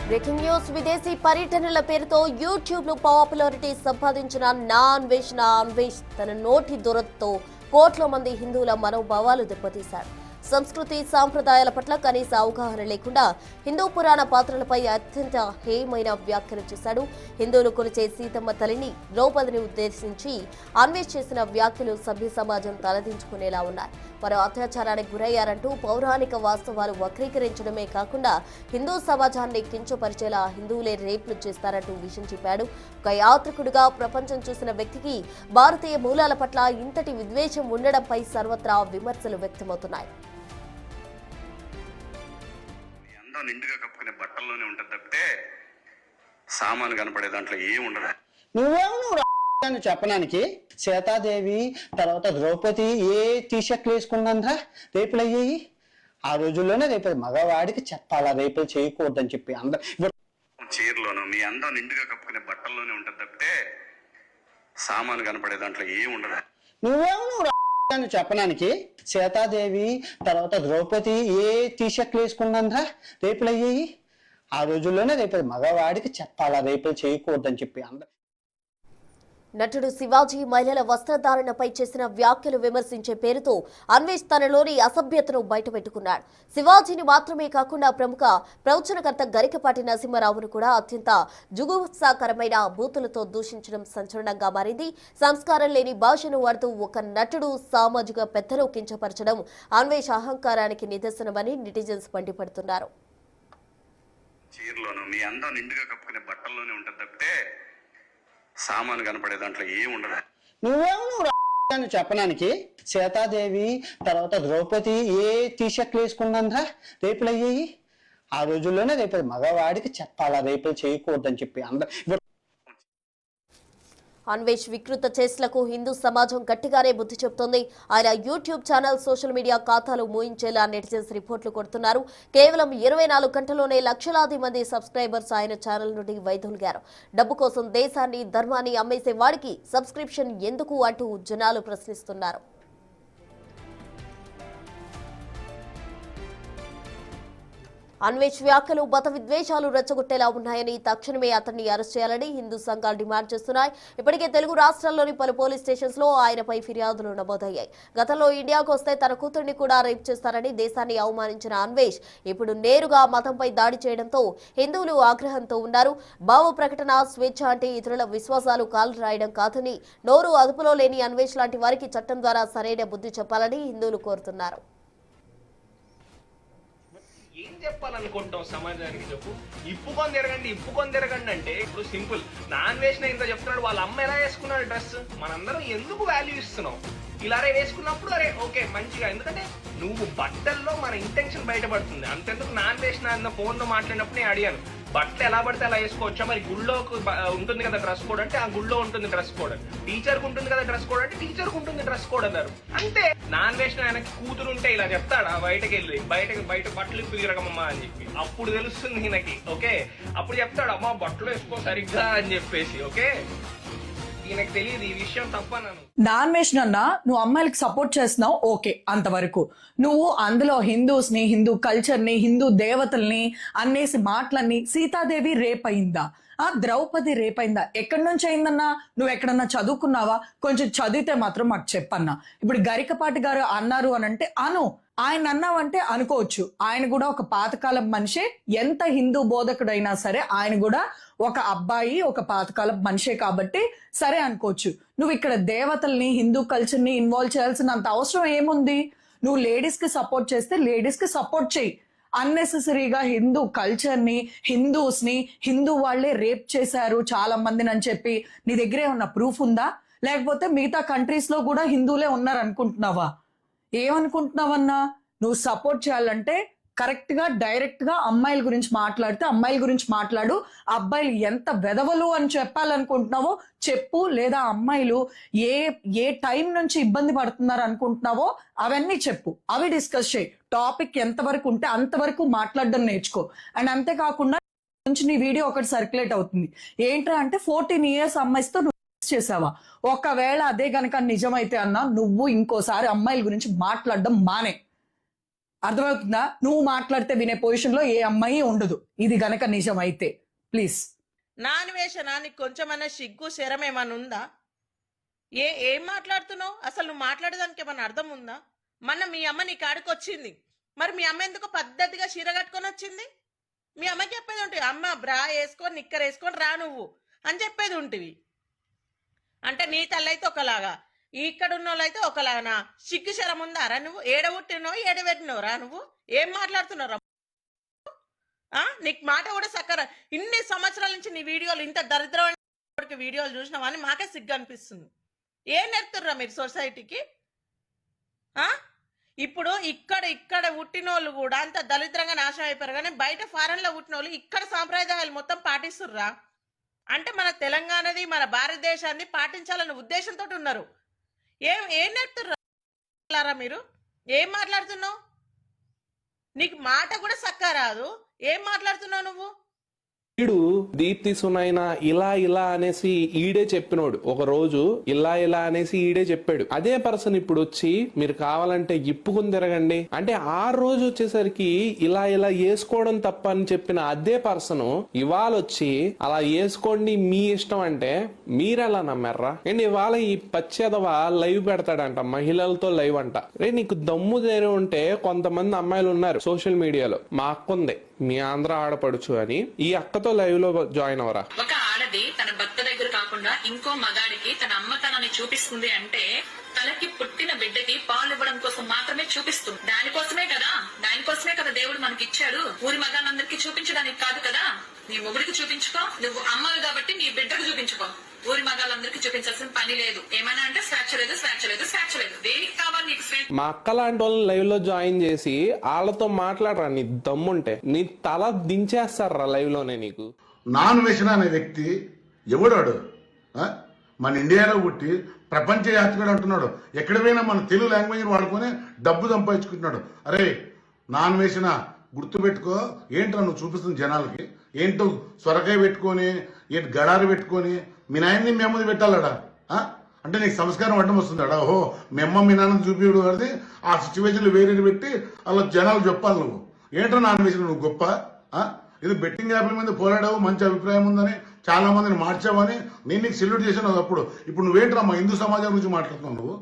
Breaking news. విదేశీ పర్యటనల పేరుతో YouTube లో పాపులారిటీ సంపాదించిన అన్వేష్ తన నోటి దొరతో కోట్ల మంది హిందువుల మనోభావాలు దెబ్బతీశాడు. సంస్కృతి సాంప్రదాయాల పట్ల కనీస అవగాహన లేకుండా హిందూ పురాణ పాత్రలపై అత్యంత హేయమైన వ్యాఖ్యలు చేశాడు. హిందువులు కొలిచే సీతమ్మ తల్లిని ద్రౌపదిని ఉద్దేశించి అన్వేష్ చేసిన వ్యాఖ్యలు సభ్య సమాజం తలదించుకునేలా ఉన్నాయి. వారు అత్యాచారానికి గురయ్యారంటూ పౌరాణిక వాస్తవాలు వక్రీకరించడమే కాకుండా హిందూ సమాజాన్ని కించపరిచేలా హిందువులే రేపులు చేస్తారంటూ విషయం చెప్పాడు. ఒక యాత్రికుడిగా ప్రపంచం చూసిన వ్యక్తికి భారతీయ మూలాల పట్ల ఇంతటి విద్వేషం ఉండడంపై సర్వత్రా విమర్శలు వ్యక్తమవుతున్నాయి. నిండుగా కప్పుకునే బట్టల్లోనే ఉంటుంది తప్పితే సామాను కనపడే దాంట్లో ఏం ఉండదు. నువ్వు చెప్పడానికి సీతాదేవి తర్వాత ద్రౌపది ఏ టీషర్ట్లు వేసుకున్నాందా రేపులు అయ్యాయి. ఆ రోజుల్లోనే రేపు మగవాడికి చెప్పాలా రేపులు చేయకూడదని చెప్పి అందరూ చీరలోనూ మీ అందం నిండుగా కప్పుకునే బట్టల్లోనే ఉంటుంది తప్పితే సామాను కనపడే దాంట్లో ఏం ఉండదు. నువ్వు చెప్పడానికి సీతాదేవి తర్వాత ద్రౌపది ఏ టీషర్ట్లు వేసుకున్నాందా రేపులు అయ్యాయి. ఆ రోజుల్లోనే రేపు మగవాడికి చెప్పాలా రేపులు చేయకూడదని చెప్పి అందరూ. నటుడు శివాజీ మహిళల వస్త్రధారణపై చేసిన వ్యాఖ్యలు విమర్శించే పేరుతో అన్వేష్ తనలోని అసభ్యతను బయటపెట్టుకున్నాడు. శివాజీని మాత్రమే కాకుండా ప్రముఖ ప్రవచనకర్త గరికపాటి నరసింహారావును కూడా అత్యంత జుగుప్సాకరమైన బూతులతో దూషించడం సంచలనంగా మారింది. సంస్కారం లేని భాషను వాడుతూ ఒక నటుడు సామాజిక పెద్దలు కించపరచడం అన్వేష్ అహంకారానికి నిదర్శనమని నెటిజన్స్ మండిపడుతున్నారు. చీరలోనూ మీ అందం నిండుగా కప్పుకునే బట్టల్లోనే ఉంటుంది తప్పితే సామాను కనపడే దాంట్లో ఏం ఉండదు. నువ్వు చెప్పడానికి సీతాదేవి తర్వాత ద్రౌపది ఏ టీషర్ట్లు వేసుకున్నాందా రేపులు అయ్యాయి. ఆ రోజుల్లోనే రేపు మగవాడికి చెప్పాలా రేపులు చేయకూడదని చెప్పి అందరూ. అన్వేష్ వికృత చేష్టలకు హిందూ సమాజం గట్టిగానే బుద్ధి చెబుతోంది. ఆయన యూట్యూబ్ ఛానల్, సోషల్ మీడియా ఖాతాలు మూయించేలా నెటిజన్స్ రిపోర్టులు కొడుతున్నారు. కేవలం 24 గంటల్లోనే లక్షలాది మంది సబ్స్క్రైబర్స్ ఆయన ఛానల్ నుండి వైదొలిగారు. డబ్బు కోసం దేశాన్ని, ధర్మాన్ని అమ్మేసే వాడికి సబ్స్క్రిప్షన్ ఎందుకు అంటూ జనాలు ప్రశ్నిస్తున్నారు. అన్వేష్ వ్యాఖ్యలు మత విద్వేషాలు రెచ్చగొట్టేలా ఉన్నాయని, తక్షణమే అతన్ని అరెస్ట్ చేయాలని హిందూ సంఘాలు డిమాండ్ చేస్తున్నాయి. ఇప్పటికే తెలుగు రాష్ట్రాల్లోని పలు పోలీస్ స్టేషన్స్ లో ఆయనపై ఫిర్యాదులు నమోదయ్యాయి. గతంలో ఇండియాకు వస్తే తన కూతుర్ని కూడా రేప్ చేస్తారని దేశాన్ని అవమానించిన అన్వేష్ ఇప్పుడు నేరుగా మతంపై దాడి చేయడంతో హిందువులు ఆగ్రహంతో ఉన్నారు. భావ ప్రకటన స్వేచ్ఛ అంటే ఇతరుల విశ్వాసాలు కాలు రాయడం కాదని, నోరు అదుపులో లేని అన్వేష్ లాంటి వారికి చట్టం ద్వారా సరైన బుద్ధి చెప్పాలని హిందువులు కోరుతున్నారు. ఏం చెప్పాలనుకుంటాం సమాజానికి చెప్పు. ఇప్పుకొని తిరగండి అంటే ఇప్పుడు సింపుల్. నాన్ వేసిన ఇంత చెప్తున్నాడు, వాళ్ళ అమ్మ ఎలా వేసుకున్నాడు డ్రెస్, మనందరం ఎందుకు వాల్యూ ఇస్తున్నాం? ఇలానే వేసుకున్నప్పుడు అరే ఓకే మంచిగా, ఎందుకంటే నువ్వు బట్టల్లో మన ఇంటెన్షన్ బయటపడుతుంది. అంతెందుకు నాన్ వేసిన ఫోన్ లో మాట్లాడినప్పుడు నేను అడిగాను, బట్టలు ఎలా పడితే అలా వేసుకోవచ్చా? మరి గుళ్ళో ఉంటుంది కదా డ్రెస్ కోడ్ అంటే ఆ గుళ్ళో ఉంటుంది డ్రెస్ కోడ్, టీచర్కి ఉంటుంది కదా డ్రెస్ కోడ్ అంటే టీచర్కి ఉంటుంది డ్రెస్ కోడ్ అన్నారు. అంతే. నాన్ వేసిన ఆయనకి కూతురు ఉంటే ఇలా చెప్తాడా బయటకు వెళ్ళి బయట బట్టలు ఇప్పి తిరగమమ్మా అని చెప్పి? అప్పుడు తెలుస్తుంది ఈయనకి. ఓకే, అప్పుడు చెప్తాడు అమ్మా బట్టలు వేసుకో సరిగ్గా అని చెప్పేసి. ఓకే, ఈయనకు తెలియదు ఈ విషయం తప్పనను. నాన్వేష్ అన్న నువ్వు అమ్మాయిలకు సపోర్ట్ చేస్తున్నావు, ఓకే అంతవరకు. నువ్వు అందులో హిందూస్ ని, హిందూ కల్చర్ ని, హిందూ దేవతల్ని అన్నేసి మాటలన్నీ, సీతాదేవి రేప్ అయిందా, ద్రౌపది రేప్ అయిందా, ఎక్కడి నుంచి అయిందన్నా? నువ్వు ఎక్కడన్నా చదువుకున్నావా? కొంచెం చదివితే మాత్రం మాకు చెప్పన్నా. ఇప్పుడు గరికపాటి గారు అన్నారు అని అంటే ఆయన అన్నావంటే అనుకోవచ్చు. ఆయన కూడా ఒక పాతకాలం మనిషే. ఎంత హిందూ బోధకుడైనా సరే ఆయన కూడా ఒక అబ్బాయి, ఒక పాతకాలం మనిషే కాబట్టి సరే అనుకోవచ్చు. నువ్వు ఇక్కడ దేవతల్ని, హిందూ కల్చర్ ని ఇన్వాల్వ్ చేయాల్సినంత అవసరం ఏముంది? నువ్వు లేడీస్ కి సపోర్ట్ చేస్తే లేడీస్ కి సపోర్ట్ చేయి. అన్నెసెసరీగా హిందూ కల్చర్ ని, హిందూస్ ని, హిందూ వాళ్లే రేప్ చేశారు చాలా మందిని అని చెప్పి నీ దగ్గరే ఉన్న ప్రూఫ్ ఉందా? లేకపోతే మిగతా కంట్రీస్ లో కూడా హిందువులే ఉన్నారు అనుకుంటున్నావా? ఏమనుకుంటున్నావన్నా? నువ్వు సపోర్ట్ చేయాలంటే కరెక్ట్ గా డైరెక్ట్ గా అమ్మాయిల గురించి మాట్లాడితే అమ్మాయిల గురించి మాట్లాడు. అబ్బాయిలు ఎంత వెదవలు అని చెప్పాలనుకుంటున్నావో చెప్పు, లేదా అమ్మాయిలు ఏ టైం నుంచి ఇబ్బంది పడుతున్నారు అనుకుంటున్నావో అవన్నీ చెప్పు, అవి డిస్కస్ చేయి. టాపిక్ ఎంతవరకు ఉంటే అంతవరకు మాట్లాడడం నేర్చుకో. అండ్ అంతేకాకుండా నుంచి నీ వీడియో ఒకటి సర్క్యులేట్ అవుతుంది. ఏంట్రా అంటే 14 years అమ్మాయితో నువ్వు చేసావా? ఒకవేళ అదే గనక నిజమైతే అన్నా నువ్వు ఇంకోసారి అమ్మాయిల గురించి మాట్లాడడం మానే. అర్థమవుతుందా? నువ్వు మాట్లాడితే వినే పొజిషన్ లో ఏ అమ్మాయి ఉండదు, ఇది గనక నిజం అయితే. ప్లీజ్. నా అన్వేషణ నీకు కొంచెమన్నా సిగ్గు శరం ఏమన్నా ఉందా? ఏం మాట్లాడుతున్నావు అసలు? నువ్వు మాట్లాడేదానికి ఏమన్నా అర్థం ఉందా? మొన్న మీ అమ్మ నీ కాడికి వచ్చింది, మరి మీ అమ్మ ఎందుకు పద్ధతిగా చీర కట్టుకొని వచ్చింది? మీ అమ్మకి చెప్పేది ఉంటుంది, అమ్మ బ్రా వేసుకొని నిక్కర్ వేసుకొని రా నువ్వు అని చెప్పేది ఉంటుంది. అంటే నీ తల్లి అయితే ఒకలాగా, ఇక్కడ ఉన్న వాళ్ళు అయితే ఒకలాగా. సిగ్గు శరం ఉందారా? నువ్వు ఏడబుట్టినవు ఏడబెట్టినవురా? నువ్వు ఏం మాట్లాడుతున్నావురా? నీకు మాట కూడా సక్కరా. ఇన్ని సంవత్సరాల నుంచి నీ వీడియోలు ఇంత దరిద్రమైన వీడియోలు చూసినావా అని మాకే సిగ్గు అనిపిస్తుంది. ఏం నేర్పుతుర్రా మీరు సొసైటీకి? ఇప్పుడు ఇక్కడ పుట్టిన వాళ్ళు కూడా అంత దరిద్రంగా నాశనం అయిపోయారు, కానీ బయట ఫారెన్ లో పుట్టిన వాళ్ళు ఇక్కడ సాంప్రదాయాలు మొత్తం పాటిస్తుర్రా? అంటే మన తెలంగాణది మన భారతదేశాన్ని పాటించాలన్న ఉద్దేశంతో ఉన్నారు. ఏం నేర్పుతుర్రా మీరు? ఏం మాట్లాడుతున్నావు? నీకు మాట కూడా సక్కా రాదు, ఏం మాట్లాడుతున్నావు నువ్వు? వీడు దీప్తి సునైనా ఇలా అనేసి ఈడే చెప్పినోడు, ఒక రోజు ఇలా అనేసి ఈడే చెప్పాడు. అదే పర్సన్ ఇప్పుడు వచ్చి మీరు కావాలంటే ఇప్పుకుని తిరగండి అంటే, ఆ రోజు వచ్చేసరికి ఇలా వేసుకోవడం తప్ప అని చెప్పిన అదే పర్సన్ ఇవాళ వచ్చి అలా వేసుకోండి మీ ఇష్టం అంటే మీరెలా నమ్మారా? అండ్ ఇవాళ ఈ పచ్చేదవ లైవ్ పెడతాడంట, మహిళలతో లైవ్ అంట. రే నీకు దమ్ము ధైర్యం ఉంటే కొంతమంది అమ్మాయిలు ఉన్నారు సోషల్ మీడియాలో, మా అక్క ఉంది మీ ఆంధ్ర ఆడపడుచు అని, ఈ అక్కతో లైవ్ లో జాయిన్ అవరా? ఒక ఆడది తన భర్త దగ్గర కాకుండా ఇంకో మగాడికి తన అమ్మతనాన్ని చూపిస్తుంది అంటే తనకి పుట్టిన బిడ్డకి పాలు ఇవ్వడం కోసం మాత్రమే చూపిస్తుంది. దానికోసమే కదా దేవుడు మనకి ఇచ్చాడు. ఊరి మగాళ్ళందరికీ చూపించడానికి కాదు కదా. నీ మొగుడికి చూపించుకో, నువ్వు అమ్మవి కాబట్టి నీ బిడ్డకు చూపించుకో. ఊరి మగాళ్ళందరికీ చూపించాల్సిన పని లేదు. ఏమైనా అంటే స్వేచ్ఛ లేదు. దేనికి కావాలి నీకు స్వేచ్ఛ? మా అక్క లాంటి వాళ్ళని లైవ్ లో జాయిన్ చేసి వాళ్ళతో మాట్లాడరా, నీ దమ్ముంటే నీ తల దించేస్తారా లైవ్ లోనే. నీకు నాన్ వేసిన అనే వ్యక్తి ఎవడాడు? మన ఇండియాలో పుట్టి ప్రపంచ యాత్రికుడు అంటున్నాడు. ఎక్కడ పోయినా మన తెలుగు లాంగ్వేజ్ వాడుకొని డబ్బు సంపాదించుకుంటున్నాడు. అరే నాన్ వేసిన గుర్తుపెట్టుకో. ఏంట్రా నువ్వు చూపిస్తుంది జనాలకి? ఏంటో సొరకాయ పెట్టుకొని, ఏంటి గడారు పెట్టుకొని మీ నాయన్ని మీ అమ్మది పెట్టాలడా? అంటే నీకు సంస్కారం అడ్డం వస్తుందాడా? ఓహో మీ అమ్మ మీ నాన్న చూపించడు అది ఆ సిచ్యువేషన్లు వేరే పెట్టి అలా జనాలు చెప్పాలి. నువ్వు ఏంట్రా నాన్ వేసిన నువ్వు గొప్ప? ఇది బెట్టింగ్ యాప్ల మీద పోరాడావు, మంచి అభిప్రాయం ఉందని చాలా మందిని మార్చావని నేను నీకు సెల్యూట్ చేశాను అప్పుడు. ఇప్పుడు నువ్వేంట్రా మా హిందూ సమాజం గురించి మాట్లాడుతున్నావు నువ్వు?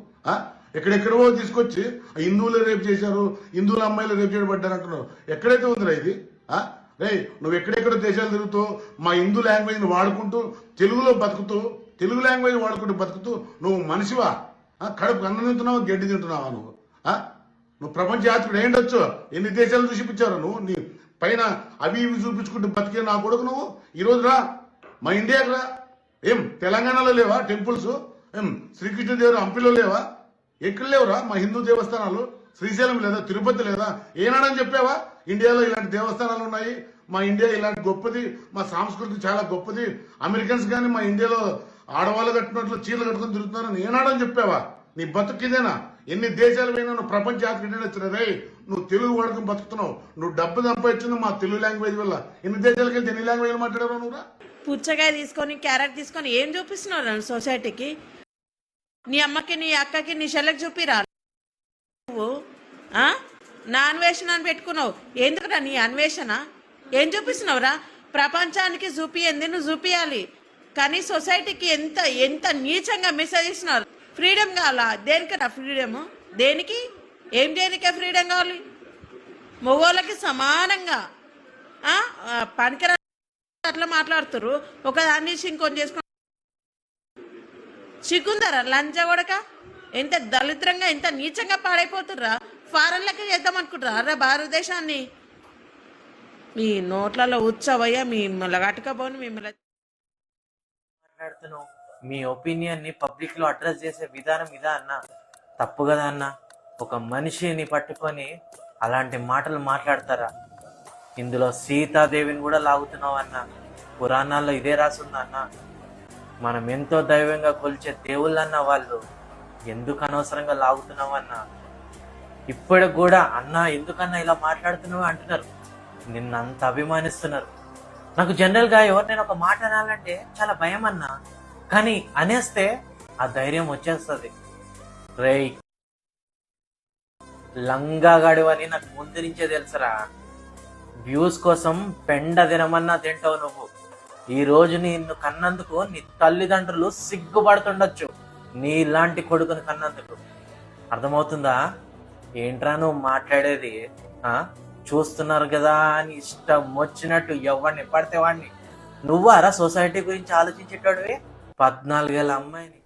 ఎక్కడెక్కడో తీసుకొచ్చి హిందువులు రేపు చేశారు, హిందువుల అమ్మాయిలు రేపు చేయబడ్డారు అంటున్నావు. ఎక్కడైతే ఉందిరా ఇది? రే నువ్వు ఎక్కడెక్కడో దేశాలు తిరుగుతూ మా హిందూ లాంగ్వేజ్ని వాడుకుంటూ తెలుగులో బతుకుతూ, తెలుగు లాంగ్వేజ్ వాడుకుంటూ బతుకుతూ నువ్వు మనిషివా? కడుపు అన్నం తింటున్నావా, గడ్డి తింటున్నావా నువ్వు? నువ్వు ప్రపంచ యాత్రికుడు ఏంటొచ్చు? ఎన్ని దేశాలు చూసిపించారు నువ్వు? నీ పైన అవి ఇవి చూపించుకుంటూ బతికే నా కొడుకు నువ్వు. ఈరోజు రా మా ఇండియాకి రా. ఏం తెలంగాణలో లేవా టెంపుల్స్? ఏం శ్రీకృష్ణదేవుడు హంపిలో లేవా? ఎక్కడ లేవురా మా హిందూ దేవస్థానాలు? శ్రీశైలం లేదా, తిరుపతి లేదా? ఏనాడని చెప్పావా ఇండియాలో ఇలాంటి దేవస్థానాలు ఉన్నాయి, మా ఇండియా ఇలాంటి గొప్పది, మా సంస్కృతి చాలా గొప్పది, అమెరికన్స్ కానీ మా ఇండియాలో ఆడవాళ్ళు కట్టినట్లు చీరలు కట్టుకుని తిరుగుతున్నారని ఏనాడని చెప్పావా? నీ బతుకిదేనా? ఎన్ని దేశాలు పోయినా నువ్వు ప్రపంచ యాత్రికుడు వచ్చినదే. నువ్వు తెలుగు వాడుకుని బతుకుతున్నావు. నువ్వు డబ్బు సంపాదించింది మా తెలుగు లాంగ్వేజ్ వల్ల. ఎన్ని దేశాలకి వెళ్తే ఎన్ని లాంగ్వేజ్ మాట్లాడారు నువ్వురా? పుచ్చకాయ తీసుకొని క్యారెట్ తీసుకొని ఏం చూపిస్తున్నావు సొసైటీకి? నీ అమ్మకి నీ అక్కకి నీ చెల్లెకి చూపిరా నువ్వు? నా అన్వేషణ అని పెట్టుకున్నావు. ఎందుకురా నీ అన్వేషణ? ఏం చూపిస్తున్నావురా? ప్రపంచానికి చూపియంది నువ్వు చూపియాలి, కానీ సొసైటీకి ఎంత నీచంగా మెసేజ్ ఇస్తున్నారు. ఫ్రీడమ్ కావాలా? దేనికరా ఫ్రీడమ్? దేనికి? దేనికే ఫ్రీడమ్ కావాలి? మగవాళ్ళకి సమానంగా పనికిరా అట్లా మాట్లాడుతున్నారు. ఒక దాన్ని ఇంకొని చేసుకుని సిగ్గుందరా లంచ కొడక? ఎంత దళిద్రంగా ఎంత నీచంగా పాడైపోతుర్రా. ఫారెన్ లెక్క చేద్దాం అనుకుంటారా అరే భారతదేశాన్ని? మీ నోట్లలో ఉత్సవయ్యా మిమ్మల్ని కట్టుకపోని మిమ్మల్ని మాట్లాడుతున్నావు. మీ ఒపీనియన్ ని పబ్లిక్ లో అడ్రస్ చేసే విధానం ఇదా అన్న? తప్పు కదా అన్న. ఒక మనిషిని పట్టుకొని అలాంటి మాటలు మాట్లాడతారా? ఇందులో సీతాదేవిని కూడా లాగుతున్నావు అన్న. పురాణాల్లో ఇదే రాసుందా అన్న? మనం ఎంతో దైవంగా కొలిచే దేవుళ్ళన్న వాళ్ళు ఎందుకు అనవసరంగా లాగుతున్నావు అన్న? ఇప్పటికి కూడా అన్న ఎందుకన్నా ఇలా మాట్లాడుతున్నావు అంటున్నారు. నిన్ను అంత అభిమానిస్తున్నారు. నాకు జనరల్గా ఎవరినైనా ఒక మాట అనాలంటే చాలా భయం అన్న, కానీ అనేస్తే ఆ ధైర్యం వచ్చేస్తుంది. రేయ్ లంగా గడివని నాకు ముందు నుంచే తెలుసురా. వ్యూస్ కోసం పెండ తినమన్నా తింటావు నువ్వు. ఈ రోజు నిన్ను కన్నందుకు నీ తల్లిదండ్రులు సిగ్గుపడుతుండొచ్చు, నీ ఇలాంటి కొడుకుని కన్నందుకు. అర్థమవుతుందా? ఏంట్రా నువ్వు మాట్లాడేది? చూస్తున్నారు కదా అని ఇష్టం వచ్చినట్టు ఎవరిని పడితే వాడిని. నువ్వారా సొసైటీ గురించి ఆలోచించేటోడివి? 14 ఏళ్ళ అమ్మాయిని.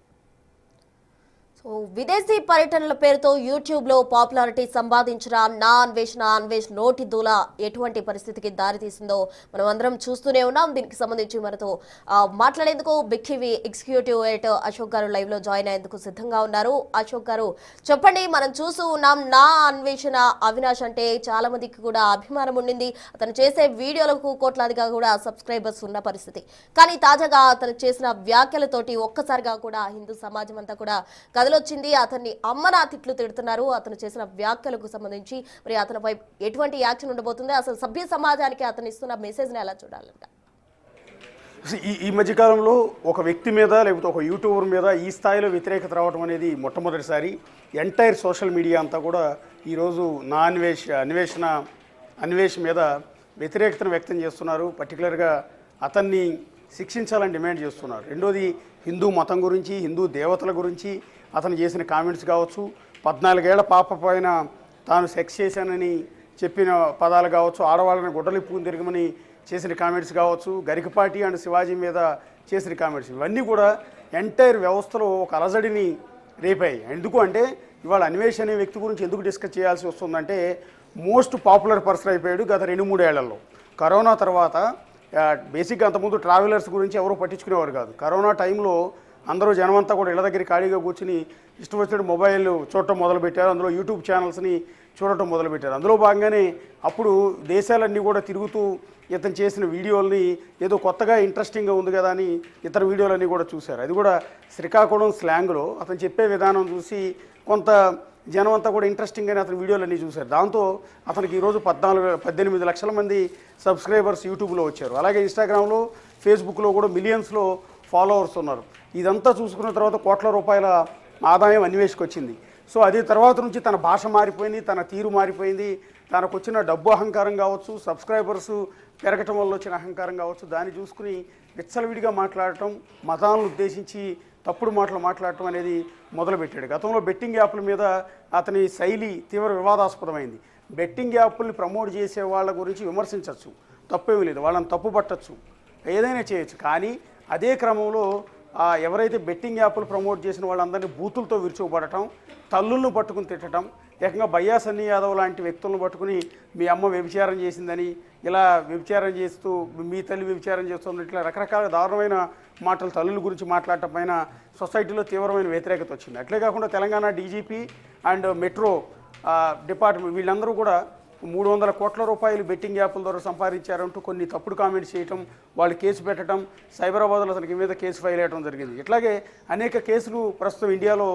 విదేశీ పర్యటనల పేరుతో యూట్యూబ్ లో పాపులారిటీ సంపాదించిన నా అన్వేష్ నోటి దూల ఎటువంటి పరిస్థితికి దారితీసిందో మనం అందరం చూస్తూనే ఉన్నాం. దీనికి సంబంధించి మనతో మాట్లాడేందుకు big TV executive editor Ashok garu live లో జాయిన్ అయ్యేందుకు సిద్ధంగా ఉన్నారు. అశోక్ గారు చెప్పండి, మనం చూస్తూ ఉన్నాం నా అన్వేషణ అవినాష్ అంటే చాలా మందికి కూడా అభిమానం ఉండింది. అతను చేసే వీడియోలకు కోట్లాదిగా కూడా సబ్స్క్రైబర్స్ ఉన్న పరిస్థితి. కానీ తాజాగా అతను చేసిన వ్యాఖ్యలతోటి ఒక్కసారిగా కూడా హిందూ సమాజం అంతా కూడా వచ్చింది. అతన్ని అమ్మనా తిట్లు తిడుతున్నారు. అతను చేసిన వ్యాఖ్యలకు సంబంధించి మరి అతనిపై ఎటువంటి యాక్షన్ ఉండబోతుంది? అసలు సభ్య సమాజానికి అతను ఇస్తున్న మెసేజ్ ని ఎలా చూడాలంట? ఈ మధ్యకాలంలో ఒక వ్యక్తి మీద లేకపోతే ఒక యూట్యూబర్ మీద ఈ స్థాయిలో వ్యతిరేకత రావడం అనేది మొట్టమొదటిసారి. ఎంటైర్ సోషల్ మీడియా అంతా కూడా ఈరోజు నా అన్వేష్ మీద వ్యతిరేకతను వ్యక్తం చేస్తున్నారు. పర్టికులర్గా అతన్ని శిక్షించాలని డిమాండ్ చేస్తున్నారు. రెండోది హిందూ మతం గురించి, హిందూ దేవతల గురించి అతను చేసిన కామెంట్స్ కావచ్చు, 14 ఏళ్ల పాప పైన తాను సెక్స్ చేశానని చెప్పిన పదాలు కావచ్చు, ఆడవాళ్ళని గుడ్డలిప్పుకుని తిరగమని చేసిన కామెంట్స్ కావచ్చు, గరికపాటి అండ్ శివాజీ మీద చేసిన కామెంట్స్, ఇవన్నీ కూడా ఎంటైర్ వ్యవస్థలో ఒక అలజడిని రేపాయి. ఎందుకు అంటే ఇవాళ అన్వేష్ అనే వ్యక్తి గురించి ఎందుకు డిస్కస్ చేయాల్సి వస్తుందంటే మోస్ట్ పాపులర్ పర్సన్ అయిపోయాడు గత 2-3 ఏళ్లలో. కరోనా తర్వాత బేసిక్గా అంతకుముందు ట్రావెలర్స్ గురించి ఎవరూ పట్టించుకునేవారు కాదు. కరోనా టైంలో అందరూ జనమంతా కూడా ఇళ్ళ దగ్గర ఖాళీగా కూర్చుని ఇష్టం వచ్చినట్టు మొబైల్ చూడటం మొదలుపెట్టారు. అందులో యూట్యూబ్ ఛానల్స్ని చూడటం మొదలుపెట్టారు. అందులో భాగంగానే అప్పుడు దేశాలన్నీ కూడా తిరుగుతూ ఇతను చేసిన వీడియోల్ని ఏదో కొత్తగా ఇంట్రెస్టింగ్గా ఉంది కదా అని ఇతర వీడియోలన్నీ కూడా చూశారు. అది కూడా శ్రీకాకుళం స్లాంగ్లో అతను చెప్పే విధానం చూసి కొంత జనం అంతా కూడా ఇంట్రెస్టింగ్గానే అతని వీడియోలన్నీ చూశారు. దాంతో అతనికి ఈరోజు 18 లక్షల మంది సబ్స్క్రైబర్స్ యూట్యూబ్లో వచ్చారు. అలాగే ఇన్స్టాగ్రామ్లో, ఫేస్బుక్లో కూడా మిలియన్స్లో ఫాలోవర్స్ ఉన్నారు. ఇదంతా చూసుకున్న తర్వాత కోట్ల రూపాయల ఆదాయం అన్వేష్కి వచ్చింది. సో అది తర్వాత నుంచి తన భాష మారిపోయింది, తన తీరు మారిపోయింది. తనకు వచ్చిన డబ్బు అహంకారం కావచ్చు, సబ్స్క్రైబర్స్ పెరగటం వల్ల వచ్చిన అహంకారం కావచ్చు, దాన్ని చూసుకుని విచ్చలవిడిగా మాట్లాడటం, మతాలను ఉద్దేశించి తప్పుడు మాటలు మాట్లాడటం అనేది మొదలుపెట్టాడు. గతంలో బెట్టింగ్ యాప్ల మీద అతని శైలి తీవ్ర వివాదాస్పదమైంది. బెట్టింగ్ యాప్ని ప్రమోట్ చేసే వాళ్ళ గురించి విమర్శించవచ్చు, తప్పేమీ లేదు, వాళ్ళని తప్పు పట్టచ్చు, ఏదైనా చేయొచ్చు. కానీ అదే క్రమంలో ఎవరైతే బెట్టింగ్ యాప్లు ప్రమోట్ చేసిన వాళ్ళందరినీ బూతులతో విరుచుకుపడటం, తల్లులను పట్టుకుని తిట్టడం, ఏకంగా బయ్యా సన్నీ యాదవ్ లాంటి వ్యక్తులను పట్టుకుని మీ అమ్మ వ్యభిచారం చేసిందని, ఇలా వ్యభిచారం చేస్తూ మీ తల్లి వ్యభిచారం చేస్తుంది, ఇట్లా రకరకాల దారుణమైన మాటలు తల్లుల గురించి మాట్లాడటం పైన సొసైటీలో తీవ్రమైన వ్యతిరేకత వచ్చింది. అట్లే కాకుండా Telangana DGP and metro department వీళ్ళందరూ కూడా 300 కోట్ల రూపాయలు బెట్టింగ్ యాప్ల ద్వారా సంపాదించారంటూ కొన్ని తప్పుడు కామెంట్స్ చేయటం, వాళ్ళు కేసు పెట్టడం, సైబరాబాద్లో అతనికి మీద కేసు ఫైల్ అయ్యడం జరిగింది. ఇట్లాగే అనేక కేసులు ప్రస్తుతం ఇండియాలో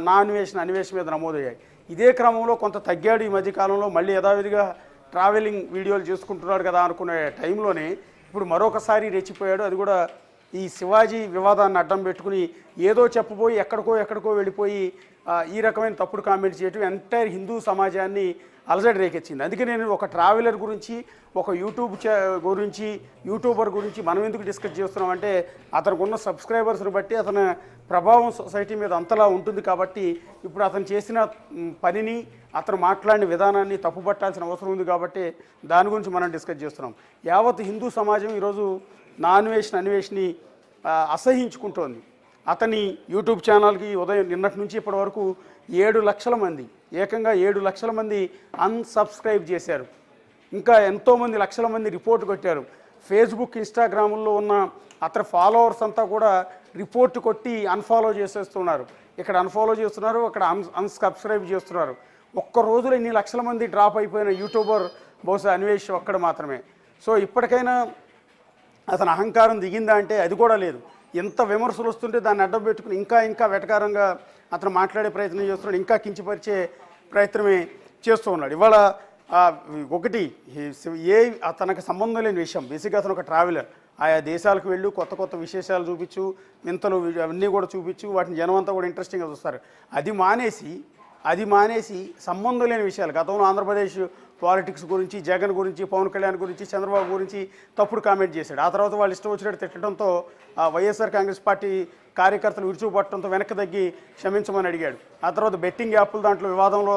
నా అన్వేష్ మీద నమోదయ్యాయి. ఇదే క్రమంలో కొంత తగ్గాడు ఈ మధ్యకాలంలో. మళ్ళీ యథావిధిగా ట్రావెలింగ్ వీడియోలు చేసుకుంటున్నాడు కదా అనుకునే టైంలోనే ఇప్పుడు మరొకసారి రెచ్చిపోయాడు. అది కూడా ఈ శివాజీ వివాదాన్ని అడ్డం పెట్టుకుని ఏదో చెప్పబోయి ఎక్కడికో వెళ్ళిపోయి ఈ రకమైన తప్పుడు కామెంట్స్ చేయటం ఎంటైర్ హిందూ సమాజాన్ని అలజడి రేకెచ్చింది. అందుకే నేను ఒక ట్రావెలర్ గురించి, ఒక యూట్యూబర్ గురించి మనం ఎందుకు డిస్కస్ చేస్తున్నామంటే అతనికి ఉన్న సబ్స్క్రైబర్స్ని బట్టి అతని ప్రభావం సొసైటీ మీద అంతలా ఉంటుంది. కాబట్టి ఇప్పుడు అతను చేసిన పనిని, అతను మాట్లాడిన విధానాన్ని తప్పుపట్టాల్సిన అవసరం ఉంది. కాబట్టి దాని గురించి మనం డిస్కస్ చేస్తున్నాం. యావత్ హిందూ సమాజం ఈరోజు నా అన్వేష్ని అసహించుకుంటోంది. అతని యూట్యూబ్ ఛానల్కి ఉదయం నిన్నటి నుంచి ఇప్పటి వరకు 7 లక్షల మంది, ఏకంగా 7 లక్షల మంది అన్సబ్స్క్రైబ్ చేశారు. ఇంకా ఎంతోమంది లక్షల మంది రిపోర్ట్ కొట్టారు. ఫేస్బుక్, ఇన్స్టాగ్రాముల్లో ఉన్న అతని ఫాలోవర్స్ అంతా కూడా రిపోర్ట్ కొట్టి అన్ఫాలో చేసేస్తున్నారు. ఇక్కడ అన్ఫాలో చేస్తున్నారు, అక్కడ అన్సబ్స్క్రైబ్ చేస్తున్నారు. ఒక్క రోజులో ఇన్ని లక్షల మంది డ్రాప్ అయిపోయిన యూట్యూబర్ బహుశా అన్వేష్ ఒక్కడ మాత్రమే. సో ఇప్పటికైనా అతని అహంకారం దిగిందా అంటే అది కూడా లేదు. ఎంత విమర్శలు వస్తుంటే దాన్ని అడ్డం పెట్టుకుని ఇంకా వెటకారంగా అతను మాట్లాడే ప్రయత్నం చేస్తున్నాడు, ఇంకా కించపరిచే ప్రయత్నమే చేస్తూ ఉన్నాడు. ఇవాళ ఒకటి తనకు సంబంధం లేని విషయం, బేసిక్గా అతను ఒక ట్రావెలర్. ఆయా దేశాలకు వెళ్ళు, కొత్త విశేషాలు చూపించు, వింతలు అవన్నీ కూడా చూపించు, వాటిని జనం అంతా కూడా ఇంట్రెస్టింగ్గా చూస్తారు. అది మానేసి అది మానేసి సంబంధం లేని విషయాలు గతంలో ఆంధ్రప్రదేశ్ పాలిటిక్స్ గురించి, జగన్ గురించి, పవన్ కళ్యాణ్ గురించి, చంద్రబాబు గురించి తప్పుడు కామెంట్ చేశాడు. ఆ తర్వాత వాళ్ళు ఇష్టం వచ్చినట్టు తిట్టడంతో వైఎస్ఆర్ కాంగ్రెస్ పార్టీ కార్యకర్తలు విరుచుకుపట్టడంతో వెనక్కి తగ్గి క్షమించమని అడిగాడు. ఆ తర్వాత బెట్టింగ్ యాప్లు దాంట్లో వివాదంలో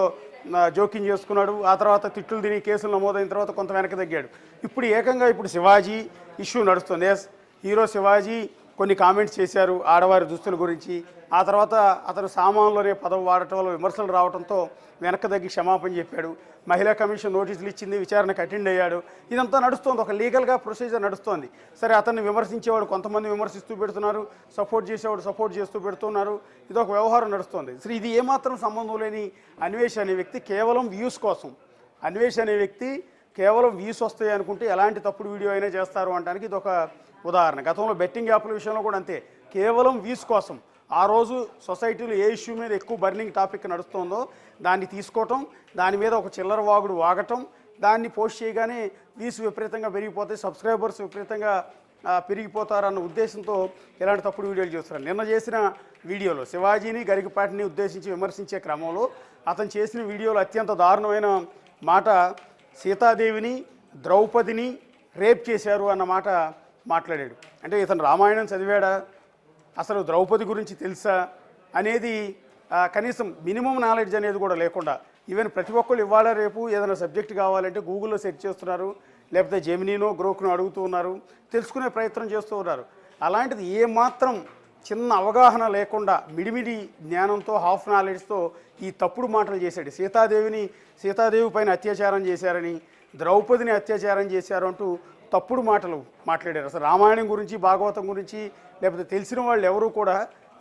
జోక్యం చేసుకున్నాడు. ఆ తర్వాత తిట్లు తిని కేసులు నమోదైన తర్వాత కొంత వెనక్కి తగ్గాడు. ఇప్పుడు ఏకంగా ఇప్పుడు శివాజీ ఇష్యూ నడుస్తుంది. ఎస్, హీరో శివాజీ కొన్ని కామెంట్స్ చేశారు ఆడవారి దుస్తుల గురించి. ఆ తర్వాత అతను సామాన్లోనే పదవి వాడటం వల్ల విమర్శలు రావడంతో వెనక్కి తగ్గి క్షమాపణ చెప్పాడు. మహిళా కమిషన్ నోటీసులు ఇచ్చింది, విచారణకు అటెండ్ అయ్యాడు. ఇదంతా నడుస్తోంది, ఒక లీగల్గా ప్రొసీజర్ నడుస్తోంది. సరే, అతన్ని విమర్శించేవాడు కొంతమంది విమర్శిస్తూ పెడుతున్నారు, సపోర్ట్ చేసేవాడు సపోర్ట్ చేస్తూ పెడుతున్నారు. ఇది ఒక వ్యవహారం నడుస్తోంది. సరే, ఇది ఏమాత్రం సంబంధం లేని అన్వేష్ అనే వ్యక్తి కేవలం వ్యూస్ కోసం, అన్వేష్ అనే వ్యక్తి కేవలం వ్యూస్ వస్తాయి అనుకుంటే ఎలాంటి తప్పుడు వీడియో అయినా చేస్తారు అనడానికి ఇది ఒక ఉదాహరణ. గతంలో బెట్టింగ్ యాప్ల విషయంలో కూడా అంతే, కేవలం వ్యూస్ కోసం ఆ రోజు సొసైటీలో ఏ ఇష్యూ మీద ఎక్కువ బర్నింగ్ టాపిక్ నడుస్తుందో దాన్ని తీసుకోవటం, దాని మీద ఒక చిల్లర వాగుడు వాగటం, దాన్ని పోస్ట్ చేయగానే వ్యూస్ విపరీతంగా పెరిగిపోతాయి, సబ్స్క్రైబర్స్ విపరీతంగా పెరిగిపోతారన్న ఉద్దేశంతో ఇలాంటి తప్పుడు వీడియోలు చేస్తున్నారు. నిన్న చేసిన వీడియోలో శివాజీని, గరికపాటిని ఉద్దేశించి విమర్శించే క్రమంలో అతను చేసిన వీడియోలో అత్యంత దారుణమైన మాట, సీతాదేవిని, ద్రౌపదిని రేప్ చేశారు అన్న మాట మాట్లాడాడు. అంటే ఇతను రామాయణం చదివాడా, అసలు ద్రౌపది గురించి తెలుసా అనేది కనీసం మినిమం నాలెడ్జ్ అనేది కూడా లేకుండా, ఈవెన్ ప్రతి ఒక్కళ్ళు ఇవాళ రేపు ఏదైనా సబ్జెక్ట్ కావాలంటే గూగుల్లో సెర్చ్ చేస్తున్నారు, లేకపోతే జెమినీనో గ్రోక్నో అడుగుతూ ఉన్నారు, తెలుసుకునే ప్రయత్నం చేస్తూ ఉన్నారు. అలాంటిది ఏమాత్రం చిన్న అవగాహన లేకుండా మిడిమిడి జ్ఞానంతో, హాఫ్ నాలెడ్జ్తో ఈ తప్పుడు మాటలు చేశాడు. సీతాదేవి పైన అత్యాచారం చేశారని, ద్రౌపదిని అత్యాచారం చేశారు అంటూ తప్పుడు మాటలు మాట్లాడారు. అసలు రామాయణం గురించి, భాగవతం గురించి, లేకపోతే తెలిసిన వాళ్ళు ఎవరు కూడా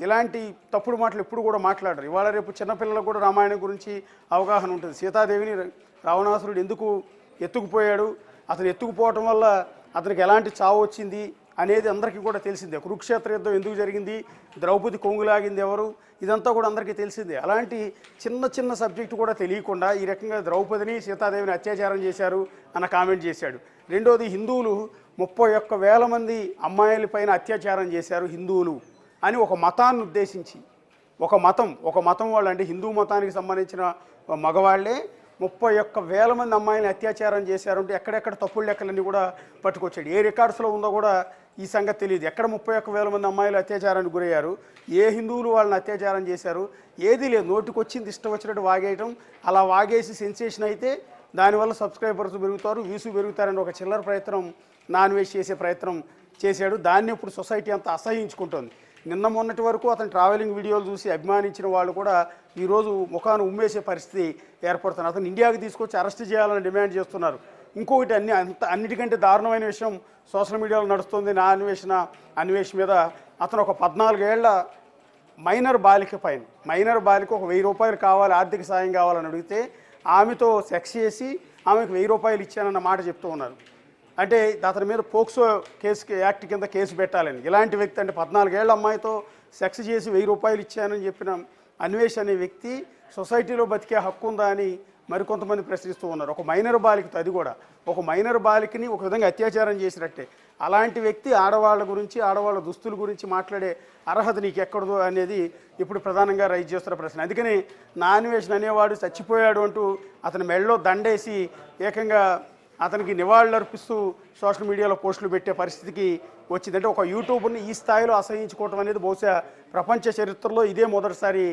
ఇలాంటి తప్పుడు మాటలు ఎప్పుడు కూడా మాట్లాడరు. ఇవాళ రేపు చిన్నపిల్లలకు కూడా రామాయణం గురించి అవగాహన ఉంటుంది. సీతాదేవిని రావణాసురుడు ఎందుకు ఎత్తుకుపోయాడు, అతను ఎత్తుకుపోవటం వల్ల అతనికి ఎలాంటి చావు వచ్చింది అనేది అందరికీ కూడా తెలిసిందే. కురుక్షేత్ర యుద్ధం ఎందుకు జరిగింది, ద్రౌపది కొంగులాగింది ఎవరు, ఇదంతా కూడా అందరికీ తెలిసిందే. అలాంటి చిన్న చిన్న సబ్జెక్టు కూడా తెలియకుండా ఈ రకంగా ద్రౌపదిని, సీతాదేవిని అత్యాచారం చేశారు అన్న కామెంట్ చేశాడు. రెండోది, హిందువులు 31,000 మంది అమ్మాయిలపైన అత్యాచారం చేశారు హిందువులు అని ఒక మతాన్ని ఉద్దేశించి, ఒక మతం వాళ్ళు, అంటే హిందూ మతానికి సంబంధించిన మగవాళ్లే 31,000 మంది అమ్మాయిని అత్యాచారం చేశారంటే ఎక్కడెక్కడ తప్పుడు లెక్కలన్నీ కూడా పట్టుకొచ్చాడు. ఏ రికార్డ్స్లో ఉందో కూడా ఈ సంగతి తెలియదు. ఎక్కడ 31,000 మంది అమ్మాయిలు అత్యాచారానికి గురయ్యారు, ఏ హిందువులు వాళ్ళని అత్యాచారం చేశారు, ఏదీ లేదు. నోటికి వచ్చింది ఇష్టం వచ్చినట్టు వాగేయటం, అలా వాగేసి సెన్సేషన్ అయితే దానివల్ల సబ్స్క్రైబర్స్ పెరుగుతారు, వ్యూస్ పెరుగుతారని ఒక చిల్లర ప్రయత్నం నాన్ వెజ్ చేసే ప్రయత్నం చేశాడు. దాన్ని ఇప్పుడు సొసైటీ అంతా అసహించుకుంటుంది. నిన్న మొన్నటి వరకు అతను ట్రావెలింగ్ వీడియోలు చూసి అభిమానించిన వాళ్ళు కూడా ఈరోజు ముఖాన్ని ఉమ్మేసే పరిస్థితి ఏర్పడుతుంది. అతను ఇండియాకి తీసుకొచ్చి అరెస్ట్ చేయాలని డిమాండ్ చేస్తున్నారు. ఇంకొకటి అన్నిటికంటే దారుణమైన విషయం సోషల్ మీడియాలో నడుస్తుంది. నా అన్వేష్ మీద అతను ఒక 14 ఏళ్ల మైనర్ బాలిక ఒక 1000 రూపాయలు కావాలి, ఆర్థిక సాయం కావాలని అడిగితే ఆమెతో సెక్స్ చేసి ఆమెకు 1000 రూపాయలు ఇచ్చానన్న మాట చెప్తూ ఉన్నారు. అంటే అతని మీద పోక్సో యాక్ట్ కింద కేసు పెట్టాలని. ఇలాంటి వ్యక్తి, అంటే 14 ఏళ్ల అమ్మాయితో సెక్స్ చేసి 1000 రూపాయలు ఇచ్చానని చెప్పిన అన్వేష్ అనే వ్యక్తి సొసైటీలో బతికే హక్కు ఉందా అని మరికొంతమంది ప్రశ్నిస్తూ ఉన్నారు. ఒక మైనర్ బాలికతో, అది కూడా ఒక మైనర్ బాలికని ఒక విధంగా అత్యాచారం చేసినట్టే. అలాంటి వ్యక్తి ఆడవాళ్ళ గురించి, ఆడవాళ్ళ దుస్తుల గురించి మాట్లాడే అర్హత నీకు ఎక్కడదో అనేది ఇప్పుడు ప్రధానంగా రైజ్ చేస్తున్న ప్రశ్న. అందుకని నా అన్వేషణ అనేవాడు చచ్చిపోయాడు అంటూ అతని మెడలో దండేసి ఏకంగా అతనికి నివాళులర్పిస్తూ సోషల్ మీడియాలో పోస్టులు పెట్టే పరిస్థితికి వచ్చింది. అంటే ఒక యూట్యూబ్ని ఈ స్థాయిలో అసహించుకోవటం అనేది బహుశా ప్రపంచ చరిత్రలో ఇదే మొదటిసారి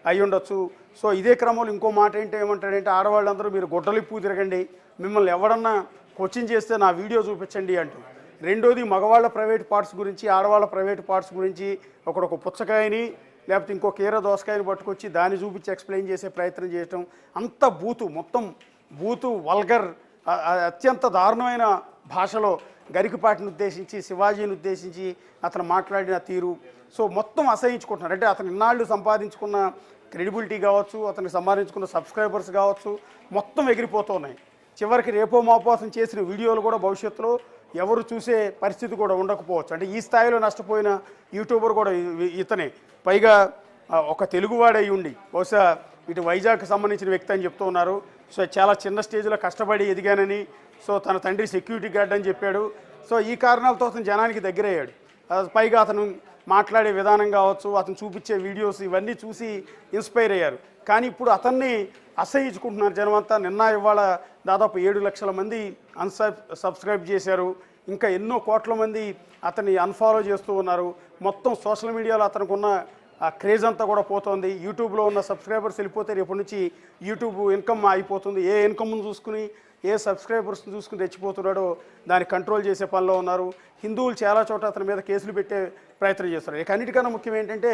అయి ఉండొచ్చు. సో ఇదే క్రమంలో ఇంకో మాట ఏమంటాడంటే, ఆడవాళ్ళందరూ మీరు గుడ్డలిప్పు తిరగండి, మిమ్మల్ని ఎవడన్నా క్వశ్చన్ చేస్తే నా వీడియో చూపించండి అంటూ. రెండోది, మగవాళ్ళ ప్రైవేట్ పార్ట్స్ గురించి, ఆడవాళ్ళ ప్రైవేట్ పార్ట్స్ గురించి ఒక పుచ్చకాయని లేకపోతే ఇంకో కీర దోసకాయని పట్టుకొచ్చి దాన్ని చూపించి ఎక్స్ప్లెయిన్ చేసే ప్రయత్నం చేయటం. అంత మొత్తం బూతు, వల్గర్, అత్యంత దారుణమైన భాషలో గరికపాటిని ఉద్దేశించి, శివాజీని ఉద్దేశించి అతను మాట్లాడిన తీరు. సో మొత్తం అసహించుకుంటున్నారు. అంటే అతను ఇన్నాళ్ళు సంపాదించుకున్న క్రెడిబిలిటీ కావచ్చు, అతనికి సంపాదించుకున్న సబ్స్క్రైబర్స్ కావచ్చు, మొత్తం ఎగిరిపోతున్నాయి. చివరికి రేపో మాపో అతను చేసిన వీడియోలు కూడా భవిష్యత్తులో ఎవరు చూసే పరిస్థితి కూడా ఉండకపోవచ్చు. అంటే ఈ స్థాయిలో నష్టపోయిన యూట్యూబర్ కూడా ఇతనే. పైగా ఒక తెలుగువాడై ఉండి, బహుశా ఇటు వైజాగ్కి సంబంధించిన వ్యక్తి అని చెప్తూ ఉన్నారు. సో చాలా చిన్న స్టేజ్లో కష్టపడి ఎదిగానని, సో తన తండ్రి సెక్యూరిటీ గార్డ్ అని చెప్పాడు. సో ఈ కారణాలతో అతను జనానికి దగ్గరయ్యాడు. పైగా అతను మాట్లాడే విధానం కావచ్చు, అతను చూపించే వీడియోస్, ఇవన్నీ చూసి ఇన్స్పైర్ అయ్యారు. కానీ ఇప్పుడు అతన్ని అసహించుకుంటున్నారు జనం అంతా. నిన్న ఇవాళ దాదాపు 7 లక్షల మంది సబ్స్క్రైబ్ చేశారు. ఇంకా ఎన్నో కోట్ల మంది అతన్ని అన్ఫాలో చేస్తూ ఉన్నారు. మొత్తం సోషల్ మీడియాలో అతనికి ఉన్న ఆ క్రేజ్ అంతా కూడా పోతుంది. యూట్యూబ్లో ఉన్న సబ్స్క్రైబర్స్ వెళ్ళిపోతే రేపటి నుంచి యూట్యూబ్ ఇన్కమ్ అయిపోతుంది. ఏ ఇన్కమ్ను చూసుకుని ఏ సబ్స్క్రైబర్స్ని చూసుకుని తెచ్చిపోతున్నాడో దాన్ని కంట్రోల్ చేసే పనిలో ఉన్నారు. హిందువులు చాలా చోట అతని మీద కేసులు పెట్టే ప్రయత్నం చేస్తారు. ఇక అన్నిటికన్నా ముఖ్యం ఏంటంటే